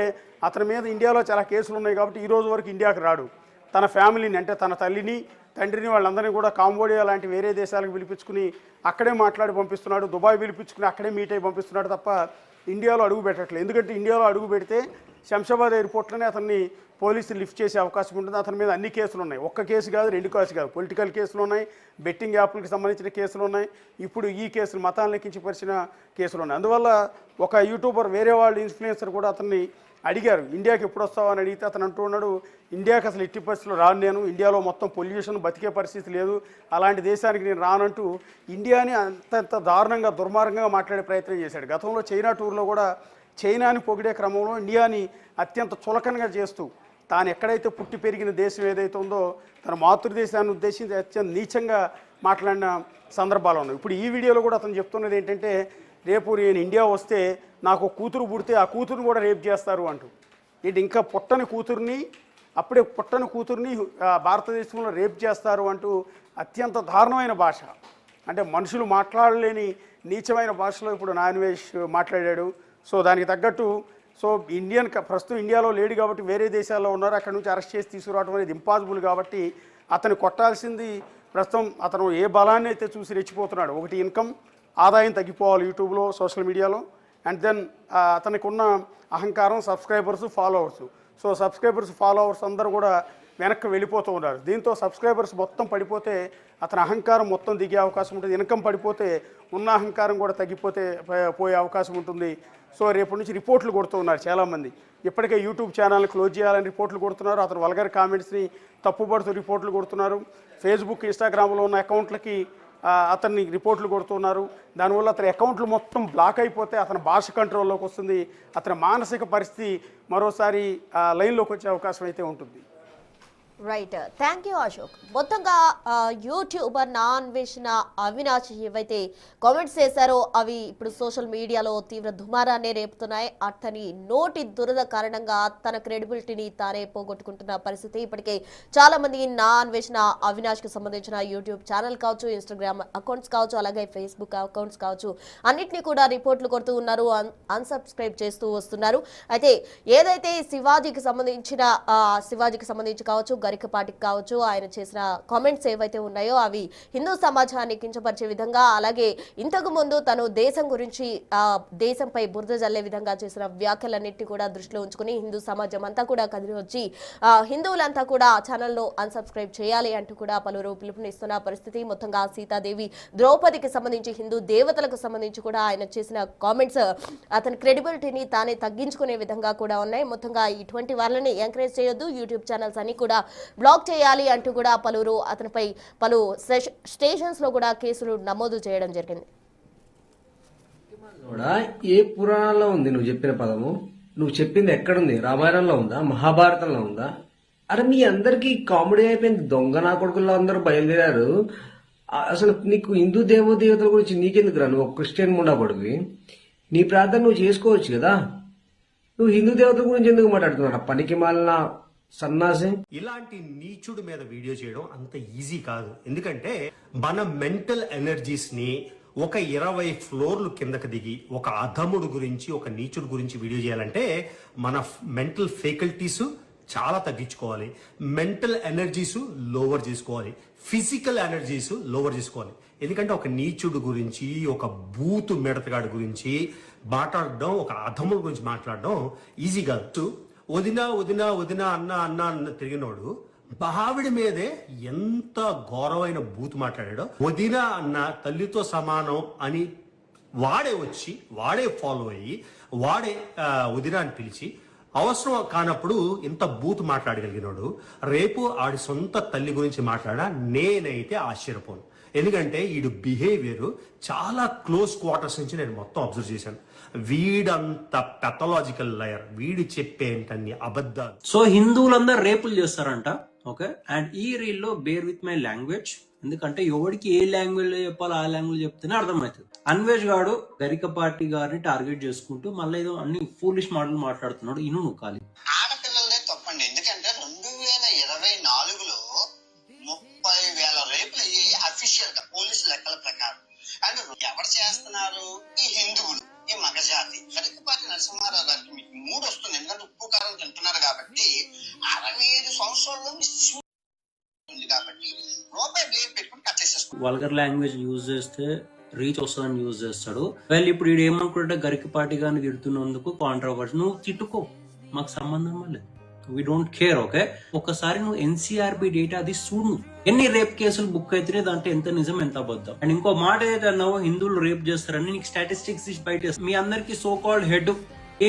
అతని మీద ఇండియాలో చాలా కేసులు ఉన్నాయి కాబట్టి ఈ రోజు వరకు ఇండియాకి రాడు. తన ఫ్యామిలీని అంటే తన తల్లిని తండ్రిని వాళ్ళందరినీ కూడా కాంబోడియా లాంటి వేరే దేశాలకు పిలిపించుకుని అక్కడే మాట్లాడి పంపిస్తున్నాడు. దుబాయ్ పిలిపించుకుని అక్కడే మీట్ అయ్యి పంపిస్తున్నాడు తప్ప ఇండియాలో అడుగు పెట్టట్లేదు. ఎందుకంటే ఇండియాలో అడుగు పెడితే శంషాబాద్ ఎయిర్పోర్ట్లోనే అతన్ని పోలీసులు లిఫ్ట్ చేసే అవకాశం ఉంటుంది. అతని మీద అన్ని కేసులు ఉన్నాయి. ఒక్క కేసు కాదు, 2 కేసులు కాదు. పొలిటికల్ కేసులు ఉన్నాయి, బెట్టింగ్ యాప్లకు సంబంధించిన కేసులు ఉన్నాయి, ఇప్పుడు ఈ కేసులు మతాలను కించపరిచిన కేసులు ఉన్నాయి. అందువల్ల ఒక యూట్యూబర్ వేరే వాళ్ళు ఇన్ఫ్లుయెన్సర్ కూడా అతన్ని అడిగారు ఇండియాకి ఎప్పుడు వస్తావు అని అడిగితే అతను అంటూ ఉన్నాడు, ఇండియాకి అసలు ఎట్టి పరిస్థితుల్లో రాను, నేను ఇండియాలో మొత్తం పొల్యూషన్, బతికే పరిస్థితి లేదు, అలాంటి దేశానికి నేను రానంటూ ఇండియాని అంత దారుణంగా దుర్మార్గంగా మాట్లాడే ప్రయత్నం చేశాడు. గతంలో చైనా టూర్లో కూడా చైనాని పొగిడే క్రమంలో ఇండియాని అత్యంత చులకనగా చేస్తూ తాను ఎక్కడైతే పుట్టి పెరిగిన దేశం ఏదైతే ఉందో తన మాతృదేశాన్ని ఉద్దేశించి అత్యంత నీచంగా మాట్లాడిన సందర్భాలు ఉన్నాయి. ఇప్పుడు ఈ వీడియోలో కూడా అతను చెప్తున్నది ఏంటంటే, రేపు నేను ఇండియా వస్తే నాకు కూతురు పుడితే ఆ కూతురుని కూడా రేప్ చేస్తారు అంటూ. ఇది ఇంకా పుట్టని కూతుర్ని, అప్పుడే పుట్టని కూతుర్ని భారతదేశంలో రేప్ చేస్తారు అంటూ అత్యంత దారుణమైన భాష, అంటే మనుషులు మాట్లాడలేని నీచమైన భాషలో ఇప్పుడు నాన్వేష్ మాట్లాడాడు. సో దానికి తగ్గట్టు ప్రస్తుతం ఇండియాలో లేడు కాబట్టి వేరే దేశాల్లో ఉన్నారు, అక్కడ నుంచి అరెస్ట్ చేసి తీసుకురావడం అనేది ఇంపాసిబుల్ కాబట్టి అతను కొట్టాల్సింది ప్రస్తుతం అతను ఏ బలాన్ని అయితే చూసి రెచ్చిపోతున్నాడు. ఒకటి ఇన్కమ్, ఆదాయం తగ్గిపోవాలి యూట్యూబ్లో, సోషల్ మీడియాలో, అండ్ దెన్ అతనికి ఉన్న అహంకారం, subscribers, followers. So subscribers, followers అందరూ కూడా వెనక్కి వెళ్ళిపోతూ ఉన్నారు. దీంతో సబ్స్క్రైబర్స్ మొత్తం పడిపోతే అతని అహంకారం మొత్తం దిగే అవకాశం ఉంటుంది. ఇన్కమ్ పడిపోతే ఉన్న అహంకారం కూడా పోయే అవకాశం ఉంటుంది. సో రేపటి నుంచి రిపోర్ట్లు కొడుతూ ఉన్నారు చాలామంది. ఇప్పటికే యూట్యూబ్ ఛానల్ని క్లోజ్ చేయాలని రిపోర్ట్లు కొడుతున్నారు. అతను వల్గర్ కామెంట్స్ని తప్పుపడుతూ రిపోర్ట్లు కొడుతున్నారు. ఫేస్బుక్, ఇన్స్టాగ్రామ్లో ఉన్న అకౌంట్లకి అతన్ని రిపోర్ట్లు కొడుతున్నారు. దానివల్ల అతని అకౌంట్లు మొత్తం బ్లాక్ అయిపోతే అతని భాష కంట్రోల్లోకి వస్తుంది. అతని మానసిక పరిస్థితి మరోసారి లైన్లోకి వచ్చే అవకాశం అయితే ఉంటుంది. Right, thank you Ashok. మొత్తంగా యూట్యూబర్ నాన్వేషణ అవినాష్ ఏవైతే కామెంట్స్ చేశారో అవి ఇప్పుడు సోషల్ మీడియాలో తీవ్ర దుమారాన్ని రేపుతున్నాయి. అతని నోటి దురద కారణంగా తన క్రెడిబిలిటీని తానే పోగొట్టుకుంటున్న పరిస్థితి. ఇప్పటికే చాలా మంది నాన్వేషణ అవినాష్కి సంబంధించిన యూట్యూబ్ ఛానల్ కావచ్చు, ఇన్స్టాగ్రామ్ అకౌంట్స్ కావచ్చు, అలాగే ఫేస్బుక్ అకౌంట్స్ కావచ్చు, అన్నిటినీ కూడా రిపోర్ట్లు కొడుతూ ఉన్నారు, అన్సబ్స్క్రైబ్ చేస్తూ వస్తున్నారు. అయితే ఏదైతే శివాజీకి సంబంధించి కావచ్చు, గరికపాటికి కావచ్చు, ఆయన చేసిన కామెంట్స్ ఏవైతే ఉన్నాయో అవి హిందూ సమాజాన్ని కించపరిచే విధంగా, అలాగే ఇంతకు ముందు తను దేశం గురించి దేశంపై బురద జల్లే విధంగా చేసిన వ్యాఖ్యలన్నింటినీ కూడా దృష్టిలో ఉంచుకుని హిందూ సమాజం అంతా కూడా కదిలి వచ్చి హిందువులంతా కూడా ఛానల్లో అన్సబ్స్క్రైబ్ చేయాలి అంటూ కూడా పలువురు పిలుపునిస్తున్న పరిస్థితి. మొత్తంగా సీతాదేవి, ద్రౌపదికి సంబంధించి, హిందూ దేవతలకు సంబంధించి కూడా ఆయన చేసిన కామెంట్స్ అతని క్రెడిబిలిటీని తానే తగ్గించుకునే విధంగా కూడా ఉన్నాయి. మొత్తంగా ఇటువంటి వాళ్ళని ఎంకరేజ్ చేయొద్దు, యూట్యూబ్ ఛానల్స్ అన్ని కూడా బ్లాక్ చేయాలి అంటూ కూడా పలువురు అతనిపై పలు స్టేషన్స్ లో కూడా కేసులు నమోదు చేయడం జరిగింది. ఏ పురాణంలో ఉంది నువ్వు చెప్పిన పదము? నువ్వు చెప్పింది ఎక్కడుంది? రామాయణంలో ఉందా? మహాభారతంలో ఉందా? అరే మీ అందరికి కామెడీ అయిపోయింది. దొంగ నా కొడుకుల్లో అందరూ బయలుదేరారు. అసలు నీకు హిందూ దేవతల గురించి నీకెందుకు రా? నువ్వు ఒక క్రిస్టియన్ ముండబడివి, నీ ప్రార్థన నువ్వు చేసుకోవచ్చు కదా. నువ్వు హిందూ దేవతల గురించి ఎందుకు మాట్లాడుతున్నావు? పనికి మాలిన సన్నాసి. ఇలాంటి నీచుడి మీద వీడియో చేయడం అంత ఈజీ కాదు. ఎందుకంటే మన మెంటల్ ఎనర్జీస్ ని ఒక 20 ఫ్లోర్లు కిందకి దిగి ఒక అధముడు గురించి, ఒక నీచుడు గురించి వీడియో చేయాలంటే మన మెంటల్ ఫేకల్టీస్ చాలా తగ్గించుకోవాలి, మెంటల్ ఎనర్జీస్ లోవర్ చేసుకోవాలి, ఫిజికల్ ఎనర్జీస్ లోవర్ చేసుకోవాలి. ఎందుకంటే ఒక నీచుడు గురించి, ఒక బూతు మిడతగాడి గురించి మాట్లాడడం, ఒక అధముడు గురించి మాట్లాడడం ఈజీ కాదు. వదినా వదినా వదినా అన్న అన్న అన్న తిరిగినోడు బావిడి మీదే ఎంత ఘోరమైన బూతు మాట్లాడాడో. వదినా అన్న తల్లితో సమానం అని వాడే ఫాలో అయ్యి వాడే వదినా అని పిలిచి అవసరం కానప్పుడు ఇంత బూతు మాట్లాడగలిగినోడు రేపు ఆడి సొంత తల్లి గురించి మాట్లాడా నేనైతే ఆశ్చర్యపోను. ఎందుకంటే వీడు బిహేవియర్ చాలా క్లోజ్ క్వార్టర్స్ నుంచి నేను మొత్తం అబ్జర్వ్ చేశాను. వీడంత పెథలాజికల్ లయర్, వీడు చెప్పేంటన్ని అబద్ధాలు. సో హిందువులందరూ రేపులు చేస్తారంట. ఓకే, అండ్ ఈ రీల్ లో బేర్ విత్ మై లాంగ్వేజ్, ఎందుకంటే ఎవరికి ఏ లాంగ్వేజ్ లో చెప్పాలో ఆ లాంగ్వేజ్ చెప్తేనే అర్థమవుతుంది. అన్వేష్ గాడు గరికపాటి గారిని టార్గెట్ చేసుకుంటూ మళ్ళీ ఏదో అన్ని ఫూలిష్ మాటలు మాట్లాడుతున్నాడు. ఇను నువ్వు ఖాళీ. ఆడపిల్లలదే తప్పండి, ఎందుకంటే 2024లో 30,000 రేపులు అయ్యాయి అఫీషియల్ గా పోలీసు లెక్కల ప్రకారం. అండ్ ఎవరు చేస్తున్నారు? ఈ హిందువులు, ఈ మగజాతి. గరికపాటి నరసింహారావు గారికి మీకు మూడు వస్తుంది, ఎందుకంటే ఉప్పు కారం తింటున్నారు కాబట్టి. 65 సంవత్సరాల్లో ఉంది కాబట్టి రూపాయి బ్లేడ్ పెట్టుకుని కట్ చేసేసుకో. వల్గర్ లాంగ్వేజ్ యూజ్ చేస్తే రీచ్ వస్తుందని యూజ్ చేస్తాడు. వెల్ ఇప్పుడు వీడు ఏమనుకుంటే గరికపాటి గారిని తిడుతున్నందుకు కాంట్రవర్సీ. నువ్వు తిట్టుకో, మాకు సంబంధం లేదు, వీ డోంట్ కేర్. ఓకే, ఒకసారి నువ్వు ఎన్సీఆర్బి డేటా అది చూడు, ఎన్ని రేప్ కేసులు బుక్ అవుతున్నాయి, దాంట్లో ఎంత నిజం ఎంత అబద్ధం. అండ్ ఇంకో మాట ఏదైతే అన్నావో హిందువులు రేప్ చేస్తారని, నీకు స్టాటిస్టిక్స్ బయట మీ అందరికి సో కాల్డ్ హెడ్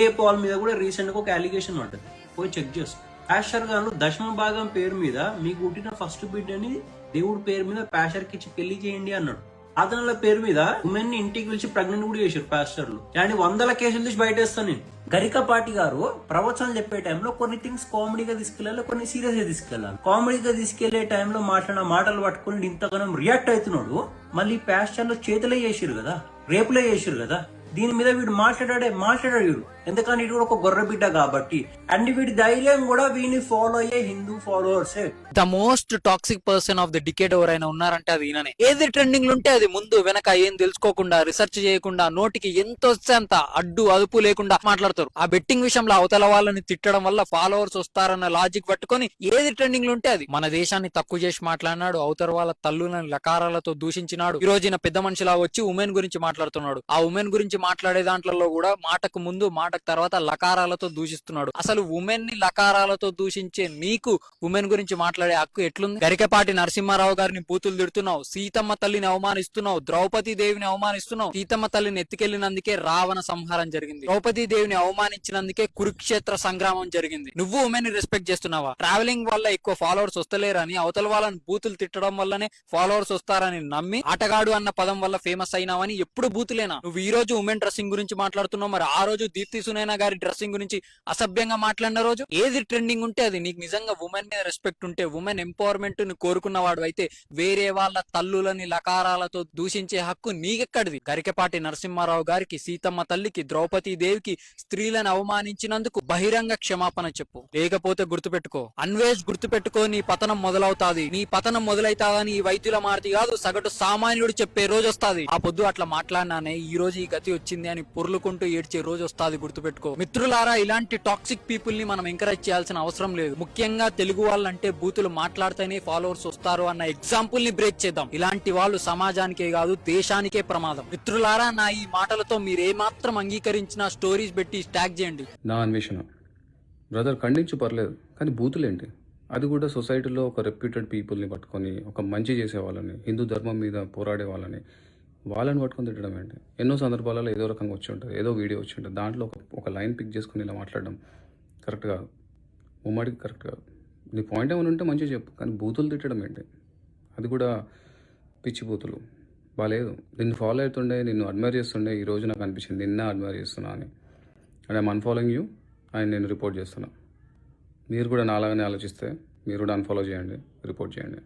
ఏ పాల్ మీద కూడా రీసెంట్ గా ఒక అలిగేషన్ ఉంటుంది, పోయి చెక్ చేసుకో. ప్యాషర్ గారు దశమ భాగం పేరు మీద మీకు పుట్టిన ఫస్ట్ బిడ్డని దేవుడి పేరు మీద ప్యాషర్ కి ఇచ్చి పెళ్లి చేయండి అన్నాడు. అతనుల పేరు మీద ఉమెన్ ని ఇంటికి పిలిచి ప్రెగ్నెంట్ కూడా చేశారు ప్యాస్టర్లు. అండ్ 100 కేసులు తీసి బయటేస్తాను నేను. గరికపాటి గారు ప్రవచనం చెప్పే టైంలో కొన్ని థింగ్స్ కామెడీగా తీసుకెళ్లాలి, కొన్ని సీరియస్ గా తీసుకెళ్లాలి. కామెడీగా తీసుకెళ్లే టైంలో మాట్లాడిన మాటలు పట్టుకుని ఇంతగానం రియాక్ట్ అవుతున్నాడు. మళ్ళీ ప్యాస్టర్లు చేతులే చేసిరు కదా, రేపులే చేసిరు కదా, దీని మీద వీడు మాట్లాడాడు. ఎందుకని వీడు కూడా ఒక గొర్రె బిడ్డ కాబట్టి. అండ్ వీడి ధైర్యం కూడా వీడిని ఫాలో అయ్యే Hindu followers. The most toxic person of the decade ఎవరైనా ఉన్నారంటే అది ఈయననే. ఏది ట్రెండింగ్ ఉంటే అది ముందు వెనక ఏం తెలుసుకోకుండా, రీసెర్చ్ చేయకుండా, నోటికి ఎంత వస్తే అంత అడ్డు అదుపు లేకుండా మాట్లాడతారు. ఆ బెట్టింగ్ విషయంలో అవతల వాళ్ళని తిట్టడం వల్ల ఫాలోవర్స్ వస్తారన్న లాజిక్ పట్టుకొని ఏది ట్రెండింగ్ ఉంటే అది. మన దేశాన్ని తక్కువ చేసి మాట్లాడినాడు, అవతల వాళ్ళ తల్లులను లకారాలతో దూషించినాడు. ఈ రోజున పెద్ద మనిషిలా వచ్చి ఉమెన్ గురించి మాట్లాడుతున్నాడు. ఆ ఉమెన్ గురించి మాట్లాడే దాంట్లో కూడా మాటకు ముందు మాటకు తర్వాత లకారాలతో దూషిస్తున్నాడు. అసలు ఉమెన్ ని లకారాలతో దూషించే నీకు ఉమెన్ గురించి మాట్లాడే హక్కు ఎట్లుంది? గరికపాటి నరసింహారావు గారిని బూతులు తిడుతున్నావు, సీతమ్మ తల్లిని అవమానిస్తున్నావు, ద్రౌపది దేవిని అవమానిస్తున్నావు. సీతమ్మ తల్లిని ఎత్తుకెళ్లినందుకే రావణ సంహారం జరిగింది, ద్రౌపది దేవిని అవమానించినందుకే కురుక్షేత్ర సంగ్రామం జరిగింది. నువ్వు ఉమెన్ ని రెస్పెక్ట్ చేస్తున్నావా? ట్రావెలింగ్ వల్ల ఎక్కువ ఫాలోవర్స్ వస్తలేరని, అవతల వాళ్ళని బూతులు తిట్టడం వల్లనే ఫాలోవర్స్ వస్తారని నమ్మి ఆటగాడు అన్న పదం వల్ల ఫేమస్ అయినావని ఎప్పుడు బూతులేనా? నువ్వు ఈ రోజు ఉమెన్ డ్రెస్సింగ్ గురించి మాట్లాడుతున్నావు, మరి ఆ రోజు దీప్తి సునైనా గారి డ్రెస్సింగ్ గురించి అసభ్యంగా మాట్లాడిన రోజు ఏది ట్రెండింగ్ ఉంటే అది. నీకు నిజంగా ఉమెన్ మీద రెస్పెక్ట్ ఉంటే, ఉమెన్ ఎంపవర్మెంట్ ని కోరుకున్నవాడు అయితే వేరే వాళ్ళ తల్లులని లకారాలతో దూషించే హక్కు నీకెక్కడిది? గరికపాటి నరసింహారావు గారికి, సీతమ్మ తల్లికి, ద్రౌపది దేవికి స్త్రీలను అవమానించినందుకు బహిరంగ క్షమాపణ చెప్పు, లేకపోతే గుర్తుపెట్టుకో అన్వేష్, గుర్తుపెట్టుకో, నీ పతనం మొదలవుతాది. నీ పతనం మొదలైతాదని ఈ వైద్యుల మారుతి కాదు, సగటు సామాన్యుడు చెప్పే రోజు వస్తాది. ఆ పొద్దు అట్లా మాట్లాడినానే ఈ రోజు ఈ గతి వచ్చింది అని పొర్లుకుంటూ ఏడ్చే రోజు వస్తాది, గుర్తుపెట్టుకో. మిత్రులారా, ఇలాంటి టాక్సిక్ పీపుల్ ని మనం ఎంకరేజ్ చేయాల్సిన అవసరం లేదు. ముఖ్యంగా తెలుగు వాళ్ళంటే బూతులు మాట్లాడితేనే ఫాలోవర్స్ వస్తారు అన్న ఎగ్జాంపుల్ ని బ్రేక్ చేద్దాం. ఇలాంటి వాళ్ళు సమాజానికే కాదు దేశానికే ప్రమాదం. మిత్రులారా, నా ఈ మాటలతో మీరేమాత్రం అంగీకరించిన స్టోరీస్ పెట్టి ట్యాగ్ చేయండి. నా అన్వేషణ బ్రదర్, ఖండించు పర్లేదు, కానీ బూతులేంటి? అది కూడా సొసైటీలో ఒక రెప్యూటెడ్ పీపుల్ని పట్టుకొని, ఒక మంచి చేసే వాళ్ళని, హిందూ ధర్మం మీద పోరాడే వాళ్ళని పట్టుకొని తిట్టడం ఏంటి? ఎన్నో సందర్భాలలో ఏదో రకంగా వచ్చి ఉంటుంది, ఏదో వీడియో వచ్చి ఉంటుంది, దాంట్లో ఒక లైన్ పిక్ చేసుకుని ఇలా మాట్లాడడం కరెక్ట్ కాదు, ఉమ్మడికి కరెక్ట్ కాదు. నీ పాయింట్ ఏమైనా ఉంటే మంచిగా చెప్పు, కానీ బూతులు తిట్టడం ఏంటి? అది కూడా పిచ్చి బూతులు బాగాలేదు. నిన్ను ఫాలో అవుతుండే, నిన్ను అడ్మైర్ చేస్తుండే, ఈ రోజు నాకు అనిపించింది నిన్న అడ్మైర్ చేస్తున్నా అని. అండ్ ఐమ్ అన్ఫాలోయింగ్ యూ అండ్ నేను రిపోర్ట్ చేస్తున్నా. మీరు కూడా నాలాగానే ఆలోచిస్తే మీరు కూడా అన్ఫాలో చేయండి, రిపోర్ట్ చేయండి.